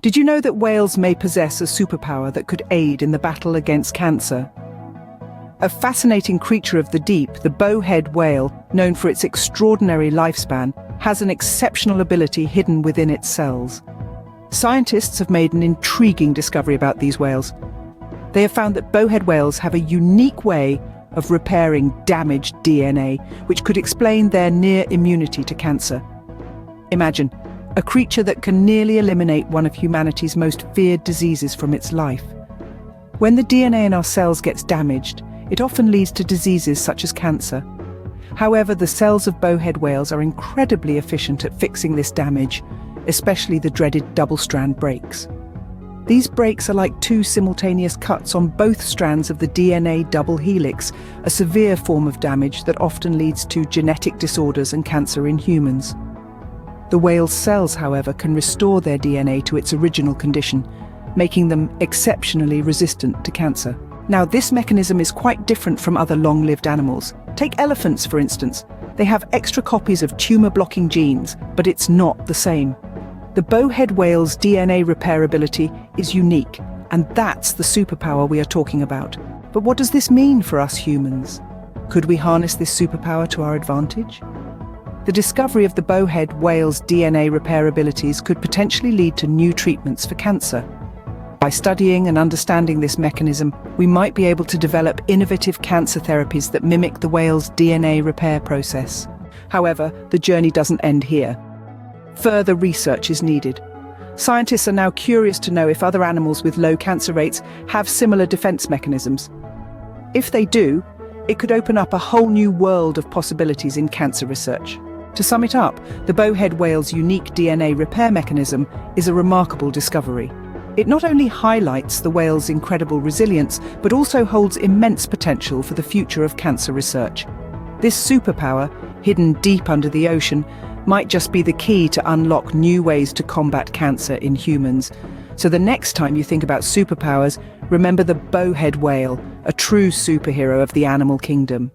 Did you know that whales may possess a superpower that could aid in the battle against cancer? A fascinating creature of the deep, the bowhead whale, known for its extraordinary lifespan, has an exceptional ability hidden within its cells. Scientists have made an intriguing discovery about these whales. They have found that bowhead whales have a unique way of repairing damaged DNA, which could explain their near immunity to cancer. Imagine, a creature that can nearly eliminate one of humanity's most feared diseases from its life. When the DNA in our cells gets damaged, it often leads to diseases such as cancer. However, the cells of bowhead whales are incredibly efficient at fixing this damage, especially the dreaded double-strand breaks. These breaks are like two simultaneous cuts on both strands of the DNA double helix, a severe form of damage that often leads to genetic disorders and cancer in humans. The whale's cells, however, can restore their DNA to its original condition, making them exceptionally resistant to cancer. Now, this mechanism is quite different from other long-lived animals. Take elephants, for instance. They have extra copies of tumor-blocking genes, but it's not the same. The bowhead whale's DNA repair ability is unique, and that's the superpower we are talking about. But what does this mean for us humans? Could we harness this superpower to our advantage? The discovery of the bowhead whale's DNA repair abilities could potentially lead to new treatments for cancer. By studying and understanding this mechanism, we might be able to develop innovative cancer therapies that mimic the whale's DNA repair process. However, the journey doesn't end here. Further research is needed. Scientists are now curious to know if other animals with low cancer rates have similar defense mechanisms. If they do, it could open up a whole new world of possibilities in cancer research. To sum it up, the bowhead whale's unique DNA repair mechanism is a remarkable discovery. It not only highlights the whale's incredible resilience, but also holds immense potential for the future of cancer research. This superpower, hidden deep under the ocean, might just be the key to unlock new ways to combat cancer in humans. So the next time you think about superpowers, remember the bowhead whale, a true superhero of the animal kingdom.